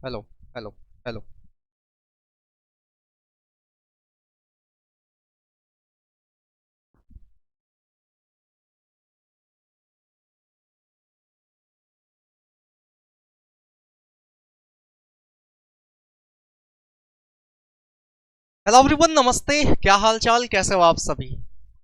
Hello hello hello. Hello everyone, नमस्ते। क्या हाल चाल, कैसे हो आप सभी।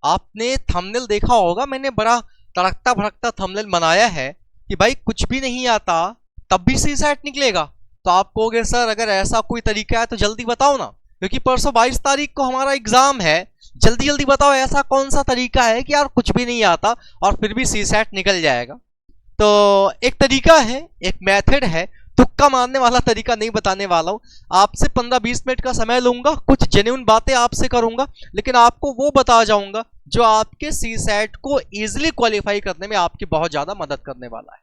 आपने थंबनेल देखा होगा, मैंने बड़ा तड़कता भड़कता थंबनेल बनाया है कि भाई कुछ भी नहीं आता तब भी सी सेट निकलेगा। तो आप कहोगे सर अगर ऐसा कोई तरीका है तो जल्दी बताओ ना, क्योंकि परसों 22 तारीख को हमारा एग्जाम है। जल्दी जल्दी बताओ ऐसा कौन सा तरीका है कि यार कुछ भी नहीं आता और फिर भी सी सेट निकल जाएगा। तो एक तरीका है, एक मेथड है। तुक्का मारने वाला तरीका नहीं बताने वाला हूं। आपसे 15-20 मिनट का समय लूंगा, कुछ जेन्युइन बातें आपसे करूंगा, लेकिन आपको वो बता जाऊंगा जो आपके सी सेट को इजिली क्वालिफाई करने में आपकी बहुत ज्यादा मदद करने वाला है।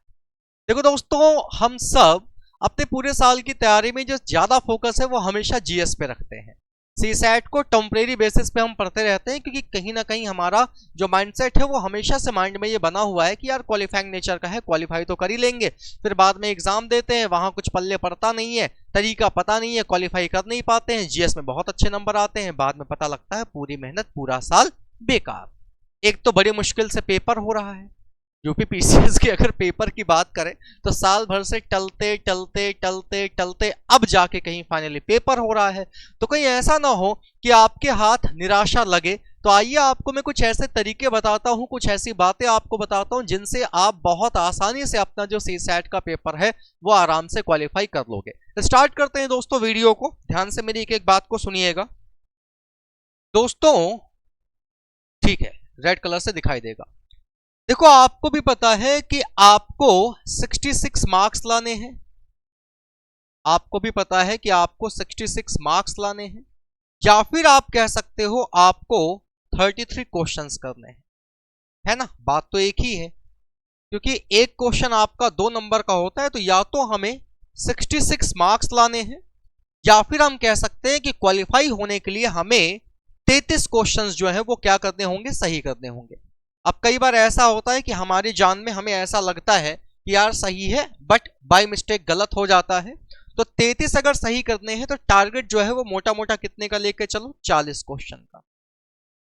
देखो दोस्तों, हम सब अपने पूरे साल की तैयारी में जो ज्यादा फोकस है वो हमेशा जीएस पे रखते हैं। सी सेट को टेम्परेरी बेसिस पे हम पढ़ते रहते हैं, क्योंकि कहीं ना कहीं हमारा जो माइंडसेट है वो हमेशा से माइंड में ये बना हुआ है कि यार क्वालिफाइंग नेचर का है, क्वालिफाई तो कर ही लेंगे। फिर बाद में एग्जाम देते हैं, वहां कुछ पल्ले पड़ता नहीं है, तरीका पता नहीं है, क्वालिफाई कर नहीं पाते हैं, जीएस में बहुत अच्छे नंबर आते हैं, बाद में पता लगता है पूरी मेहनत पूरा साल बेकार। एक तो बड़ी मुश्किल से पेपर हो रहा है। यूपी पीसीएस की अगर पेपर की बात करें तो साल भर से टलते टलते टलते टलते अब जाके कहीं फाइनली पेपर हो रहा है। तो कहीं ऐसा ना हो कि आपके हाथ निराशा लगे। तो आइए आपको मैं कुछ ऐसे तरीके बताता हूं, कुछ ऐसी बातें आपको बताता हूं जिनसे आप बहुत आसानी से अपना जो सी सेट का पेपर है वो आराम से क्वालिफाई कर लोगे। स्टार्ट करते हैं दोस्तों वीडियो को। ध्यान से मेरी एक एक बात को सुनिएगा दोस्तों। ठीक है, रेड कलर से दिखाई देगा। देखो, आपको भी पता है कि आपको 66 मार्क्स लाने हैं। आपको भी पता है कि आपको 66 मार्क्स लाने हैं, या फिर आप कह सकते हो आपको 33 क्वेश्चंस करने हैं। है ना, बात तो एक ही है, क्योंकि एक क्वेश्चन आपका 2 नंबर का होता है। तो या तो हमें 66 मार्क्स लाने हैं, या फिर हम कह सकते हैं कि क्वालिफाई होने के लिए हमें 33 क्वेश्चंस जो है वो क्या करने होंगे, सही करने होंगे। अब कई बार ऐसा होता है कि हमारी जान में हमें ऐसा लगता है कि यार सही है, बट बाय मिस्टेक गलत हो जाता है। तो 33 अगर सही करने हैं तो टारगेट जो है वो मोटा मोटा कितने का लेके चलो, 40 क्वेश्चन का।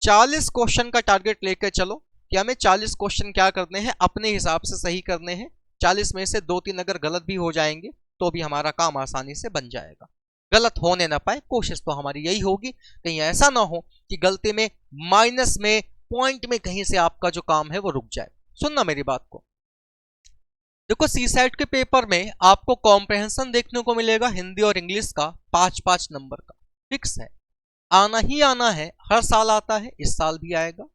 40 क्वेश्चन का टारगेट लेके चलो कि हमें 40 क्वेश्चन क्या करने हैं, अपने हिसाब से सही करने हैं। 40 में से 2-3 अगर गलत भी हो जाएंगे तो भी हमारा काम आसानी से बन जाएगा। गलत होने ना पाए, कोशिश तो हमारी यही होगी। कहीं ऐसा ना हो कि गलती में, माइनस में, पॉइंट में कहीं से आपका जो काम है वो रुक जाए। सुनना मेरी बात को। देखो, सी सेट के पेपर में आपको कॉम्प्रहेंशन देखने को मिलेगा, हिंदी और इंग्लिश का 5-5 नंबर का फिक्स है। आना ही आना है, हर साल आता है, इस साल भी आएगा।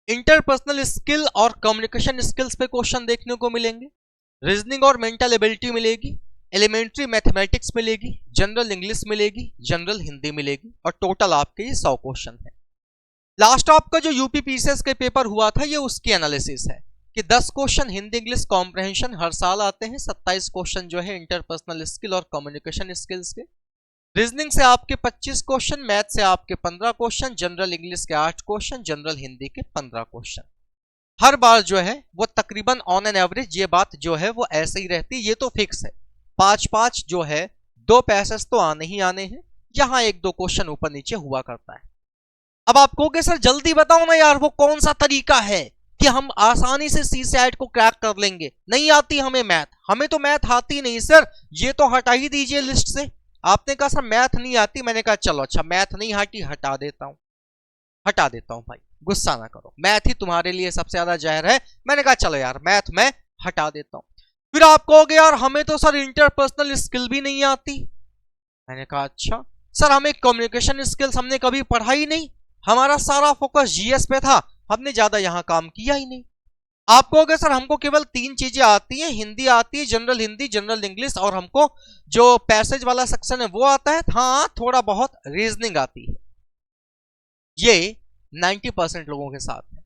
इंटरपर्सनल स्किल और कम्युनिकेशन स्किल्स पे क्वेश्चन देखने को मिलेंगे। रीजनिंग और मेंटल एबिलिटी मिलेगी। एलिमेंट्री मैथमेटिक्स मिलेगी। जनरल इंग्लिश मिलेगी। जनरल हिंदी मिलेगी। और टोटल आपके ये 100 क्वेश्चन है। लास्ट आपका जो यूपी पीसीएस के पेपर हुआ था ये उसकी एनालिसिस है कि 10 क्वेश्चन हिंदी इंग्लिश कॉम्प्रहेंशन हर साल आते हैं। 27 क्वेश्चन जो है इंटरपर्सनल स्किल और कम्युनिकेशन स्किल्स के। रीजनिंग से आपके 25 क्वेश्चन, मैथ से आपके 15 क्वेश्चन, जनरल इंग्लिश के 8 क्वेश्चन, जनरल हिंदी के 15 क्वेश्चन। हर बार जो है वो तकरीबन ऑन एन एवरेज ये बात जो है वो ऐसे ही रहती है, ये तो फिक्स है। 5-5 जो है, 2 पैसेज तो आने ही आने हैं। यहां 1-2 क्वेश्चन ऊपर नीचे हुआ करता है। अब आप कहोगे सर जल्दी बताओ ना यार, वो कौन सा तरीका है कि हम आसानी से सी सेट को क्रैक कर लेंगे। नहीं आती हमें मैथ, हमें तो मैथ आती नहीं सर, ये तो हटा ही दीजिए लिस्ट से। आपने कहा सर मैथ नहीं आती, मैंने कहा चलो अच्छा मैथ नहीं आती, हटा देता हूं। हटा देता हूं भाई, गुस्सा ना करो, मैथ ही तुम्हारे लिए सबसे ज्यादा जहर है। मैंने कहा चलो यार मैथ मैं हटा देता हूं। फिर आप कहोगे यार हमें तो सर इंटरपर्सनल स्किल भी नहीं आती। मैंने कहा अच्छा सर, हमें कम्युनिकेशन स्किल्स हमने कभी पढ़ा ही नहीं, हमारा सारा फोकस जीएस पे था, हमने ज्यादा यहां काम किया ही नहीं। आप कहोगे सर हमको केवल 3 चीजें आती हैं, हिंदी आती है, जनरल हिंदी, जनरल इंग्लिश, और हमको जो पैसेज वाला सेक्शन है वो आता है। हाँ, थोड़ा बहुत रीजनिंग आती है। ये 90% लोगों के साथ है।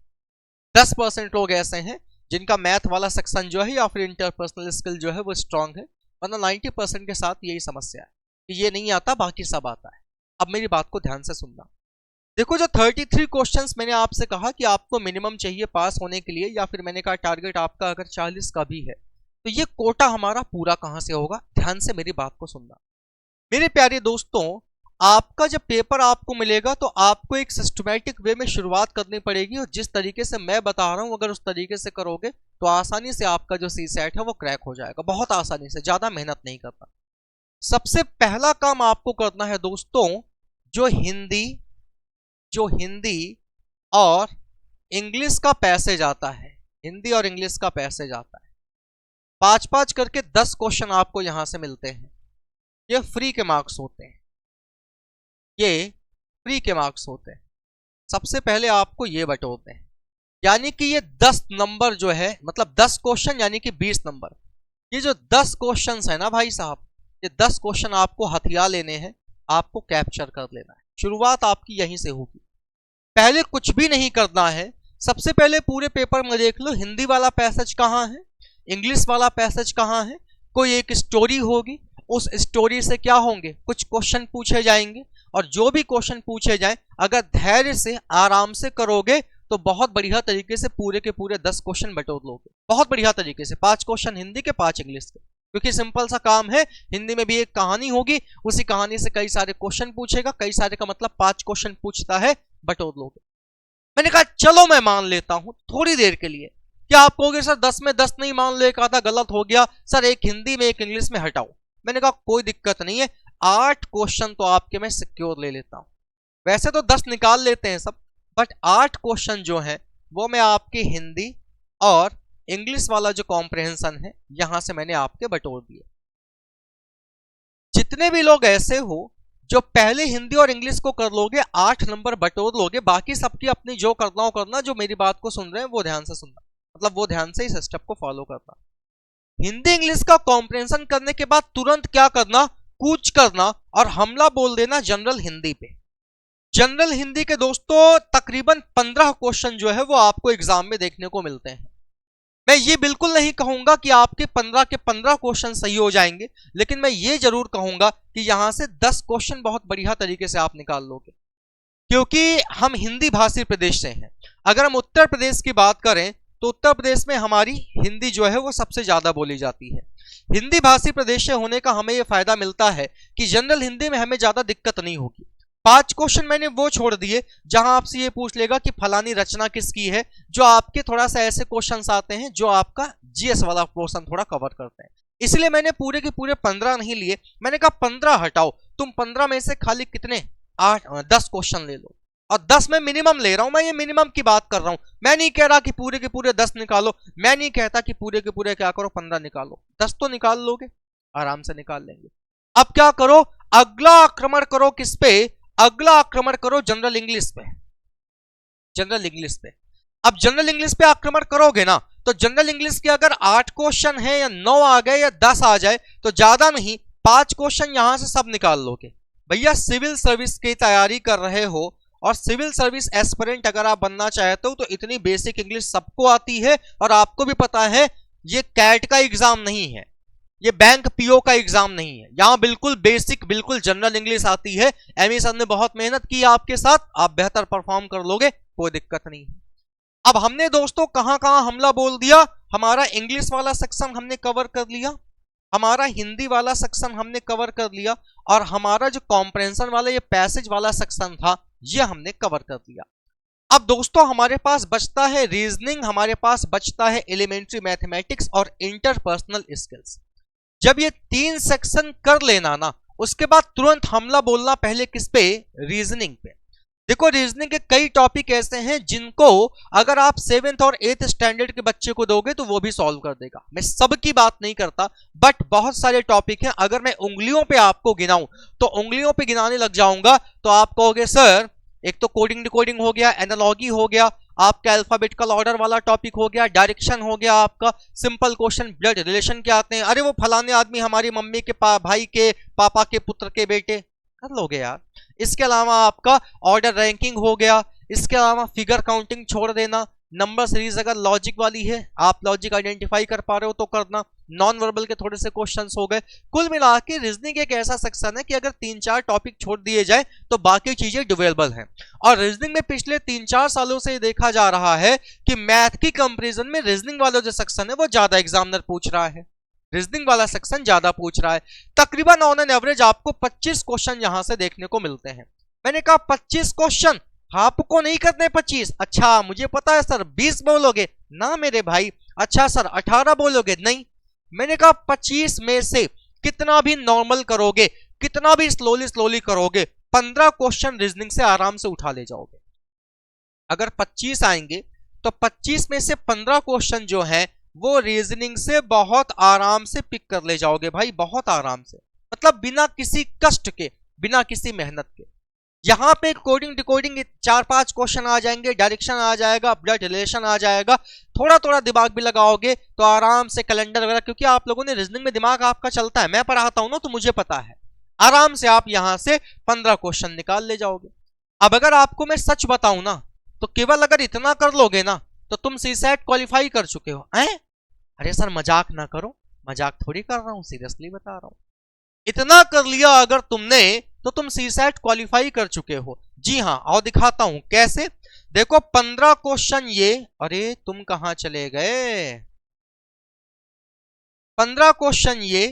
10% लोग ऐसे हैं जिनका मैथ वाला सेक्शन जो है या फिर इंटरपर्सनल स्किल जो है वो स्ट्रांग है, वरना 90% के साथ यही समस्या है कि ये नहीं आता, बाकी सब आता है। अब मेरी बात को ध्यान से सुनना। देखो, जो 33 क्वेश्चंस मैंने आपसे कहा कि आपको मिनिमम चाहिए पास होने के लिए, या फिर मैंने कहा टारगेट आपका अगर 40 का भी है तो ये कोटा हमारा पूरा कहां से होगा? ध्यान से मेरी बात को सुनना मेरे प्यारे दोस्तों। आपका जब पेपर आपको मिलेगा तो आपको एक सिस्टमैटिक वे में शुरुआत करनी पड़ेगी, और जिस तरीके से मैं बता रहा हूं अगर उस तरीके से करोगे तो आसानी से आपका जो सी सेट है वो क्रैक हो जाएगा, बहुत आसानी से, ज्यादा मेहनत नहीं करना। सबसे पहला काम आपको करना है दोस्तों, जो हिंदी और इंग्लिश का पैसेज आता है, हिंदी और इंग्लिश का पैसेज आता है, 5-5 करके 10 क्वेश्चन आपको यहां से मिलते हैं। ये फ्री के मार्क्स होते हैं, ये फ्री के मार्क्स होते हैं। सबसे पहले आपको ये बटोरते हैं, यानी कि ये 10 नंबर जो है, मतलब 10 क्वेश्चन यानी कि 20 नंबर। ये जो 10 क्वेश्चन है ना भाई साहब, ये 10 क्वेश्चन आपको हथियार लेने हैं, आपको कैप्चर कर लेना है। शुरुआत आपकी यहीं से होगी। पहले कुछ भी नहीं करना है, सबसे पहले पूरे पेपर में देख लो हिंदी वाला पैसेज कहाँ है, इंग्लिश वाला पैसेज कहाँ है। कोई एक स्टोरी होगी, उस स्टोरी से क्या होंगे, कुछ क्वेश्चन पूछे जाएंगे, और जो भी क्वेश्चन पूछे जाए अगर धैर्य से आराम से करोगे तो बहुत बढ़िया तरीके से पूरे के पूरे 10 क्वेश्चन बटोर लोगे, बहुत बढ़िया तरीके से। 5 क्वेश्चन हिंदी के, 5 इंग्लिश के, क्योंकि सिंपल सा काम है। हिंदी में भी एक कहानी होगी, उसी कहानी से कई सारे क्वेश्चन पूछेगा, कई सारे का मतलब 5 क्वेश्चन पूछता है, बटोर लोगे। मैंने कहा चलो मैं मान लेता हूं थोड़ी देर के लिए। क्या आप कहोगे सर 10 में 10 नहीं मान लो, एक आधा गलत हो गया, सर एक हिंदी में एक इंग्लिश में हटाओ। मैंने कहा कोई दिक्कत नहीं है, 8 क्वेश्चन तो आपके मैं सिक्योर ले लेता हूं। वैसे तो 10 निकाल लेते हैं सब, बट 8 क्वेश्चन जो है वो मैं आपके हिंदी और इंग्लिश वाला जो कॉम्प्रिहेंशन है यहां से मैंने आपके बटोर दिए। जितने भी लोग ऐसे हो जो पहले हिंदी और इंग्लिश को कर लोगे, 8 नंबर बटोर लोगे, बाकी सबकी अपनी जो करना हो करना, जो मेरी बात को सुन रहे हैं वो ध्यान से सुनना, मतलब वो ध्यान से इस स्टेप को फॉलो करना। हिंदी इंग्लिश का कॉम्प्रिहेंशन करने के बाद तुरंत क्या करना, कूच करना और हमला बोल देना जनरल हिंदी पे। जनरल हिंदी के दोस्तों तकरीबन 15 क्वेश्चन जो है वो आपको एग्जाम में देखने को मिलते हैं। मैं ये बिल्कुल नहीं कहूंगा कि आपके 15 के 15 क्वेश्चन सही हो जाएंगे, लेकिन मैं ये जरूर कहूंगा कि यहां से 10 क्वेश्चन बहुत बढ़िया तरीके से आप निकाल लोगे, क्योंकि हम हिंदी भाषी प्रदेश से हैं। अगर हम उत्तर प्रदेश की बात करें तो उत्तर प्रदेश में हमारी हिंदी जो है वो सबसे ज्यादा बोली जाती है। हिंदी भाषी प्रदेश से होने का हमें यह फायदा मिलता है कि जनरल हिंदी में हमें ज्यादा दिक्कत नहीं होगी। 5 क्वेश्चन मैंने वो छोड़ दिए जहां आपसे ये पूछ लेगा कि फलानी रचना किसकी है, जो आपके थोड़ा सा ऐसे क्वेश्चंस आते हैं जो आपका जीएस वाला पोर्शन थोड़ा कवर करते हैं। इसलिए मैंने पूरे के पूरे 15 नहीं लिए, मैंने कहा 15 हटाओ, तुम 15 में से खाली कितने 10 क्वेश्चन ले लो, और 10 में मिनिमम ले रहा हूं मैं, ये मिनिमम की बात कर रहा हूं। मैं नहीं कह रहा कि पूरे के पूरे 10 निकालो, मैं नहीं कहता कि पूरे के पूरे क्या करो 15 निकालो, 10 तो निकाल लोगे, आराम से निकाल लेंगे। अब क्या करो, अगला आक्रमण करो किस पे, अगला आक्रमण करो जनरल इंग्लिश पे, जनरल इंग्लिश पे। अब जनरल इंग्लिश पे आक्रमण करोगे ना, तो जनरल इंग्लिश के अगर 8 क्वेश्चन है या 9 आ गए या 10 आ जाए तो ज्यादा नहीं 5 क्वेश्चन यहां से सब निकाल लोगे। भैया सिविल सर्विस की तैयारी कर रहे हो और सिविल सर्विस एस्पिरेंट अगर आप बनना चाहते हो तो इतनी बेसिक इंग्लिश सबको आती है, और आपको भी पता है ये कैट का एग्जाम नहीं है, ये बैंक पीओ का एग्जाम नहीं है, यहां बिल्कुल बेसिक बिल्कुल जनरल इंग्लिश आती है। एमी सर ने बहुत मेहनत की आपके साथ, आप बेहतर परफॉर्म कर लोगे, कोई दिक्कत नहीं है। अब हमने दोस्तों कहां कहां हमला बोल दिया, हमारा इंग्लिश वाला सेक्शन हमने कवर कर लिया, हमारा हिंदी वाला सेक्शन हमने कवर कर लिया, और हमारा जो कॉम्प्रिहेंशन वाला ये पैसेज वाला सेक्शन था ये हमने कवर कर लिया। अब दोस्तों हमारे पास बचता है रीजनिंग, हमारे पास बचता है एलिमेंट्री मैथमेटिक्स और इंटरपर्सनल स्किल्स। जब ये 3 सेक्शन कर लेना ना, उसके बाद तुरंत हमला बोलना पहले किस पे, रीजनिंग पे। देखो रीजनिंग के कई टॉपिक ऐसे हैं जिनको अगर आप 7th और 8th स्टैंडर्ड के बच्चे को दोगे तो वो भी सॉल्व कर देगा। मैं सबकी बात नहीं करता, बट बहुत सारे टॉपिक हैं, अगर मैं उंगलियों पे आपको गिनाऊं तो उंगलियों पे गिनाने लग जाऊंगा तो आप कहोगे सर एक तो कोडिंग डिकोडिंग हो गया, एनालॉजी हो गया, आपका अल्फाबेटिकल ऑर्डर वाला टॉपिक हो गया, डायरेक्शन हो गया, आपका सिंपल क्वेश्चन ब्लड रिलेशन क्या आते हैं, अरे वो फलाने आदमी हमारी मम्मी के भाई के पापा के पुत्र के बेटे, कर लोगे यार। इसके अलावा आपका ऑर्डर रैंकिंग हो गया, इसके अलावा फिगर काउंटिंग छोड़ देना, नंबर सीरीज अगर लॉजिक वाली है, आप लॉजिक आइडेंटिफाई कर पा रहे हो तो करना, नॉन वर्बल के थोड़े से क्वेश्चंस हो गए। कुल मिला के रीजनिंग एक ऐसा सेक्शन है कि अगर 3-4 टॉपिक छोड़ दिए जाए तो बाकी चीजें डुएबल हैं। और रीजनिंग में पिछले 3-4 सालों से देखा जा रहा है कि मैथ की कंपैरिजन में रीजनिंग वाला जो सेक्शन है वो ज्यादा एग्जामिनर पूछ रहा है। रीजनिंग वाला सेक्शन ज्यादा पूछ रहा है। तकरीबन ऑन एन एवरेज आपको 25 क्वेश्चन यहां से देखने को मिलते हैं। मैंने कहा 25 क्वेश्चन आपको नहीं करने 25। अच्छा मुझे पता है सर 20 बोलोगे ना मेरे भाई। अच्छा सर 18 बोलोगे नहीं। मैंने कहा 25 में से कितना भी नॉर्मल करोगे, कितना भी स्लोली स्लोली करोगे, 15 क्वेश्चन रीजनिंग से आराम से उठा ले जाओगे। अगर 25 आएंगे तो 25 में से 15 क्वेश्चन जो है वो रीजनिंग से बहुत आराम से पिक कर ले जाओगे भाई, बहुत आराम से, मतलब बिना किसी कष्ट के, बिना किसी मेहनत के। यहां पे कोडिंग डिकोडिंग 4-5 क्वेश्चन आ जाएंगे, डायरेक्शन आ जाएगा, ब्लड रिलेशन आ जाएगा, थोड़ा थोड़ा दिमाग भी लगाओगे तो आराम से कैलेंडर वगैरह, क्योंकि आप लोगों ने रीजनिंग में दिमाग आपका चलता है, मैं पढ़ाता हूं ना तो मुझे पता है। आराम से आप यहां से 15 क्वेश्चन निकाल ले जाओगे। अब अगर आपको मैं सच बताऊं ना तो केवल अगर इतना कर लोगे ना तो तुम सीसैट क्वालिफाई कर चुके हो। हैं? अरे सर मजाक ना करो, मजाक थोड़ी कर रहा हूं, सीरियसली बता रहा हूं। इतना कर लिया अगर तुमने तो तुम सीसैट क्वालिफाई कर चुके हो। जी हां, और दिखाता हूं कैसे। देखो 15 क्वेश्चन ये, अरे तुम कहां चले गए। 15 क्वेश्चन ये,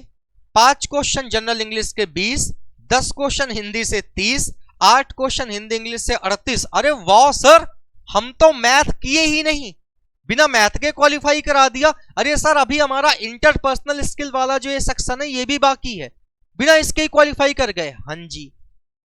5 क्वेश्चन जनरल इंग्लिश के 20, 10 क्वेश्चन हिंदी से 30, 8 क्वेश्चन हिंदी इंग्लिश से 38। अरे वाह सर, हम तो मैथ किए ही नहीं, बिना मैथ के क्वालिफाई करा दिया। अरे सर अभी हमारा इंटरपर्सनल स्किल वाला जो ये सेक्शन है ये भी बाकी है, बिना इसके ही क्वालिफाई कर गए। हाँ जी,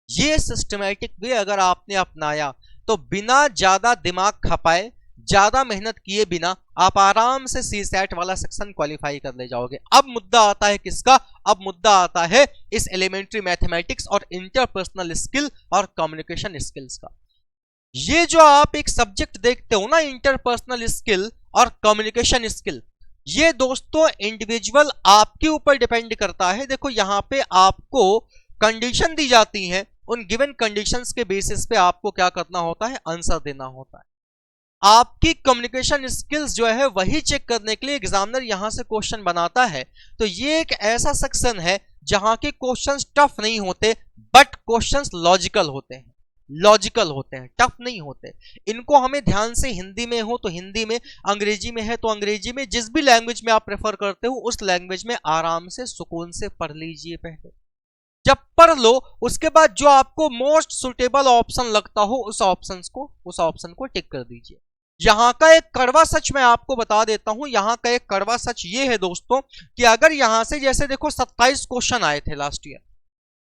ये सिस्टमैटिक वे अगर आपने अपनाया तो बिना ज्यादा दिमाग खपाए, ज्यादा मेहनत किए बिना आप आराम से सीसैट वाला सेक्शन क्वालिफाई कर ले जाओगे। अब मुद्दा आता है किसका? अब मुद्दा आता है इस एलिमेंट्री मैथमेटिक्स और इंटरपर्सनल स्किल और कम्युनिकेशन स्किल्स का। ये जो आप एक सब्जेक्ट देखते हो ना, इंटरपर्सनल स्किल और कम्युनिकेशन स्किल, ये दोस्तों इंडिविजुअल आपके ऊपर डिपेंड करता है। देखो यहां पे आपको कंडीशन दी जाती है, उन गिवन कंडीशंस के बेसिस पे आपको क्या करना होता है, आंसर देना होता है। आपकी कम्युनिकेशन स्किल्स जो है वही चेक करने के लिए एग्जामिनर यहां से क्वेश्चन बनाता है। तो ये एक ऐसा सेक्शन है जहां के क्वेश्चंस टफ नहीं होते, बट क्वेश्चंस लॉजिकल होते हैं, लॉजिकल होते हैं, टफ नहीं होते। इनको हमें ध्यान से, हिंदी में हो तो हिंदी में, अंग्रेजी में है तो अंग्रेजी में, जिस भी लैंग्वेज में आप प्रेफर करते हो उस लैंग्वेज में आराम से सुकून से पढ़ लीजिए। पहले जब पढ़ लो उसके बाद जो आपको मोस्ट सुटेबल ऑप्शन लगता हो उस ऑप्शन को टिक कर दीजिए। यहां का एक कड़वा सच मैं आपको बता देता हूं, यहां का एक कड़वा सच ये है दोस्तों कि अगर यहां से, जैसे देखो 27 क्वेश्चन आए थे लास्ट ईयर,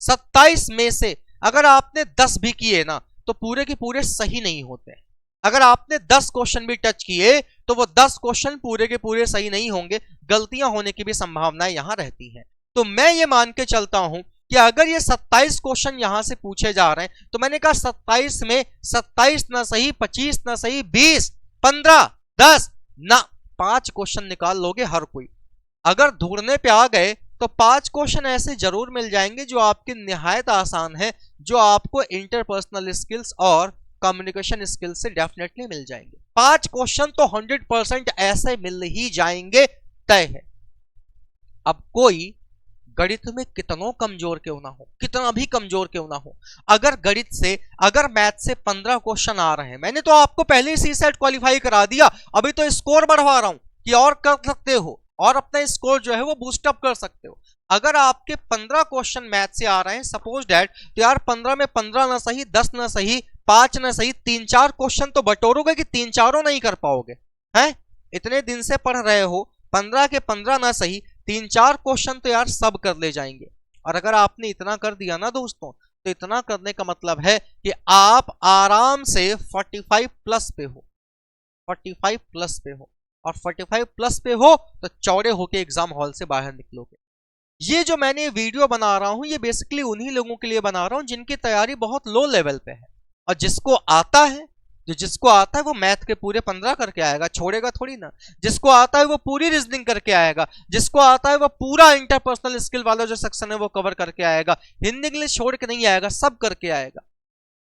27 में से अगर आपने 10 भी किए ना तो पूरे के पूरे सही नहीं होते। अगर आपने 10 क्वेश्चन भी टच किए तो वो 10 क्वेश्चन पूरे के पूरे सही नहीं होंगे, गलतियां होने की भी संभावनाएं यहां रहती हैं। तो मैं ये मान के चलता हूं कि अगर ये 27 क्वेश्चन यहां से पूछे जा रहे हैं तो मैंने कहा 27 में 27 ना सही, 25 ना सही, 20, 15, 10 ना 5 क्वेश्चन निकाल लोगे हर कोई। अगर ढूंढने पे आ गए तो 5 क्वेश्चन ऐसे जरूर मिल जाएंगे जो आपके निहायत आसान है, जो आपको इंटरपर्सनल स्किल्स और कम्युनिकेशन स्किल्स से डेफिनेटली मिल जाएंगे। 5 क्वेश्चन तो 100% ऐसे मिल ही जाएंगे, तय है। अब कोई गणित में कितना कमजोर क्यों ना हो, कितना भी कमजोर क्यों ना हो, अगर गणित से, अगर मैथ से 15 क्वेश्चन आ रहे हैं, मैंने तो आपको पहले ही सीसैट क्वालिफाई करा दिया, अभी तो स्कोर बढ़वा रहा हूं कि और कर सकते हो और अपना स्कोर जो है वो बूस्ट अप कर सकते हो। अगर आपके 15 क्वेश्चन मैथ से आ रहे हैं, सपोज दैट, तो यार 15 में 15 ना सही, 10 ना सही, 5 ना सही, 3-4 क्वेश्चन तो बटोरोगे कि 3-4 नहीं कर पाओगे हैं? इतने दिन से पढ़ रहे हो, 15 के 15 ना सही, 3-4 क्वेश्चन तो यार सब कर ले जाएंगे। और अगर आपने इतना कर दिया ना दोस्तों, तो इतना करने का मतलब है कि आप आराम से 45 प्लस पे हो, 45 प्लस पे हो, और 45 प्लस पे हो तो चौड़े होके एग्जाम हॉल से बाहर निकलोगे। ये जो मैंने वीडियो बना रहा हूं ये बेसिकली उन्हीं लोगों के लिए बना रहा हूं जिनकी तैयारी बहुत लो लेवल पे है, और जिसको आता है, जिसको आता है वो मैथ के पूरे 15 करके आएगा, छोड़ेगा थोड़ी ना। जिसको आता है वो पूरी रीजनिंग करके आएगा, जिसको आता है वो पूरा इंटरपर्सनल स्किल वाला जो सेक्शन है वो कवर करके आएगा, हिंदी इंग्लिश छोड़ के नहीं आएगा, सब करके आएगा।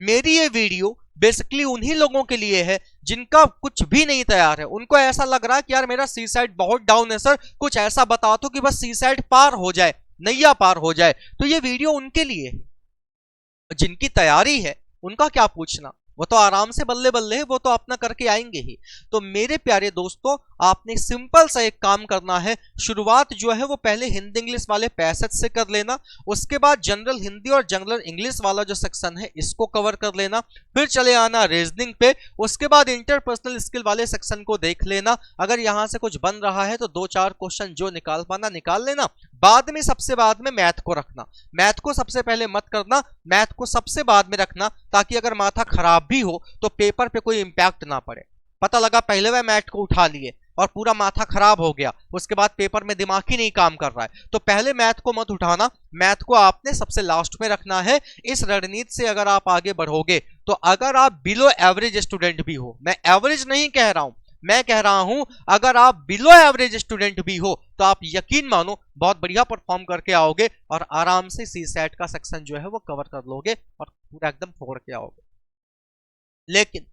मेरी ये वीडियो बेसिकली उन्हीं लोगों के लिए है जिनका कुछ भी नहीं तैयार है, उनको ऐसा लग रहा है कि यार मेरा सीसैट बहुत डाउन है सर, कुछ ऐसा बता दो कि बस सीसैट पार हो जाए, नैया पार हो जाए। तो ये वीडियो उनके लिए है। जिनकी तैयारी है उनका क्या पूछना, वो तो आराम से बल्ले बल्ले है, वो तो अपना करके आएंगे ही। तो मेरे प्यारे दोस्तों, आपने सिंपल सा एक काम करना है, शुरुआत जो है वो पहले हिंदी इंग्लिश वाले पैसेज से कर लेना, उसके बाद जनरल हिंदी और जनरल इंग्लिश वाला जो सेक्शन है इसको कवर कर लेना, फिर चले आना रीजनिंग पे, उसके बाद इंटरपर्सनल स्किल वाले सेक्शन को देख लेना। अगर यहां से कुछ बन रहा है तो 2-4 क्वेश्चन जो निकाल पाना निकाल लेना। बाद में सबसे बाद में मैथ को रखना, मैथ को सबसे पहले मत करना, मैथ को सबसे बाद में रखना, ताकि अगर माथा खराब भी हो तो पेपर पे कोई इंपैक्ट ना पड़े। पता लगा पहले वह मैथ को उठा लिए और पूरा माथा खराब हो गया, उसके बाद पेपर में दिमाग ही नहीं काम कर रहा है, तो पहले मैथ को मत उठाना, मैथ को आपने सबसे लास्ट में रखना है। इस रणनीति से अगर आप आगे बढ़ोगे तो अगर आप बिलो एवरेज स्टूडेंट भी हो, मैं एवरेज नहीं कह रहा हूं, मैं कह रहा हूं अगर आप बिलो एवरेज स्टूडेंट भी हो तो आप यकीन मानो बहुत बढ़िया परफॉर्म करके आओगे और आराम से सी सेट का सेक्शन जो है वो कवर कर लोगे और पूरा एकदम फोड़ के आओगे। लेकिन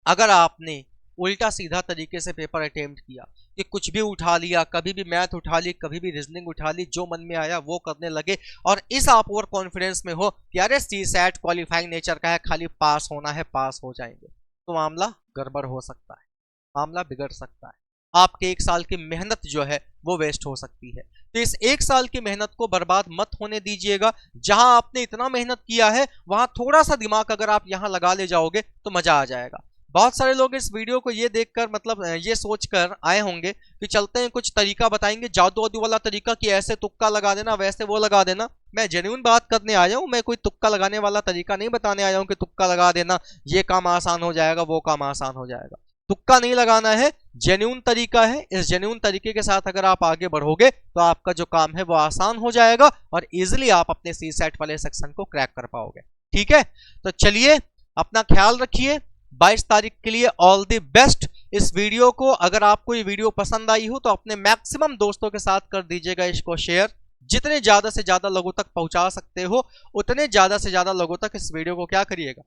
अगर आपने उल्टा सीधा तरीके से पेपर अटेम्प्ट किया कि कुछ भी उठा लिया, कभी भी मैथ उठा ली, कभी भी रीजनिंग उठा ली, जो मन में आया वो करने लगे, और इस आप ओवर कॉन्फिडेंस में हो कि अरे सी सेट क्वालिफाइंग नेचर का है, खाली पास होना है, पास हो जाएंगे, तो मामला गड़बड़ हो सकता है, मामला बिगड़ सकता है, आपके 1 साल की मेहनत जो है वो वेस्ट हो सकती है। तो इस 1 साल की मेहनत को बर्बाद मत होने दीजिएगा। जहां आपने इतना मेहनत किया है वहां थोड़ा सा दिमाग अगर आप यहां लगा ले जाओगे तो मजा आ जाएगा। बहुत सारे लोग इस वीडियो को ये देखकर मतलब ये सोचकर आए होंगे कि चलते हैं कुछ तरीका बताएंगे, जादू वादू वाला तरीका कि ऐसे तुक्का लगा देना, वैसे वो लगा देना। मैं जेन्युइन बात करने आया हूं, मैं कोई तुक्का लगाने वाला तरीका नहीं बताने आया हूं कि तुक्का लगा देना ये काम आसान हो जाएगा, वो काम आसान हो जाएगा। तुक्का नहीं लगाना है, जेन्युइन तरीका है। इस जेन्युइन तरीके के साथ अगर आप आगे बढ़ोगे तो आपका जो काम है वो आसान हो जाएगा और इजिली आप अपने सी सेट वाले सेक्शन को क्रैक कर पाओगे। ठीक है, तो चलिए अपना ख्याल रखिए। 22 तारीख के लिए ऑल द बेस्ट। इस वीडियो को अगर आपको ये वीडियो पसंद आई हो तो अपने मैक्सिमम दोस्तों के साथ कर दीजिएगा इसको शेयर। जितने ज्यादा से ज्यादा लोगों तक पहुंचा सकते हो उतने ज्यादा से ज्यादा लोगों तक इस वीडियो को क्या करिएगा,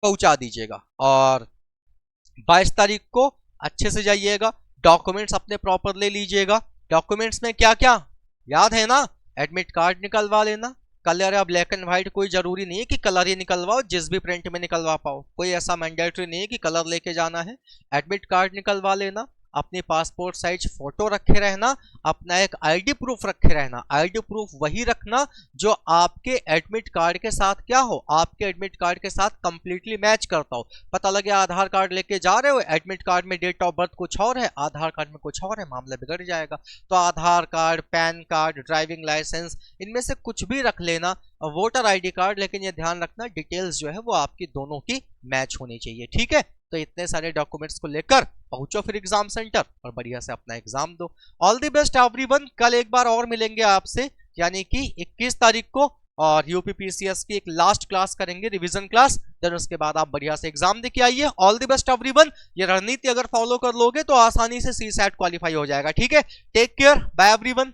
पहुंचा दीजिएगा। और 22 तारीख को अच्छे से जाइएगा, डॉक्यूमेंट्स अपने प्रॉपर ले लीजिएगा। डॉक्यूमेंट्स में क्या क्या याद है ना, एडमिट कार्ड निकलवा लेना, कलर या ब्लैक एंड व्हाइट, कोई जरूरी नहीं है कि कलर ही निकलवाओ, जिस भी प्रिंट में निकलवा पाओ, कोई ऐसा मैंडेटरी नहीं है कि कलर लेके जाना है। एडमिट कार्ड निकलवा लेना, अपनी पासपोर्ट साइज फोटो रखे रहना, अपना एक आईडी प्रूफ रखे रहना। आईडी प्रूफ वही रखना जो आपके एडमिट कार्ड के साथ क्या हो, आपके एडमिट कार्ड के साथ कंप्लीटली मैच करता हो। पता लगे आधार कार्ड लेके जा रहे हो, एडमिट कार्ड में डेट ऑफ बर्थ कुछ और है, आधार कार्ड में कुछ और है, मामला बिगड़ जाएगा। तो Aadhaar card, PAN card, driving licence, इनमें से कुछ भी रख लेना, वोटर आईडी कार्ड, लेकिन ये ध्यान रखना डिटेल्स जो है वो आपकी दोनों की मैच होनी चाहिए। ठीक है, तो इतने सारे डॉक्यूमेंट्स को लेकर पहुंचो फिर एग्जाम सेंटर और बढ़िया से अपना एग्जाम दो। All the best everyone. कल एक बार और मिलेंगे आपसे, यानी कि 21 तारीख को, और यूपीपीसीएस की एक लास्ट क्लास करेंगे, रिवीजन क्लास। देन उसके बाद आप बढ़िया से एग्जाम देके आइए। All the best everyone. ये रणनीति अगर फॉलो कर लोगे तो आसानी से सी सेट क्वालिफाई हो जाएगा। ठीक है, टेक केयर, बाय एवरीवन।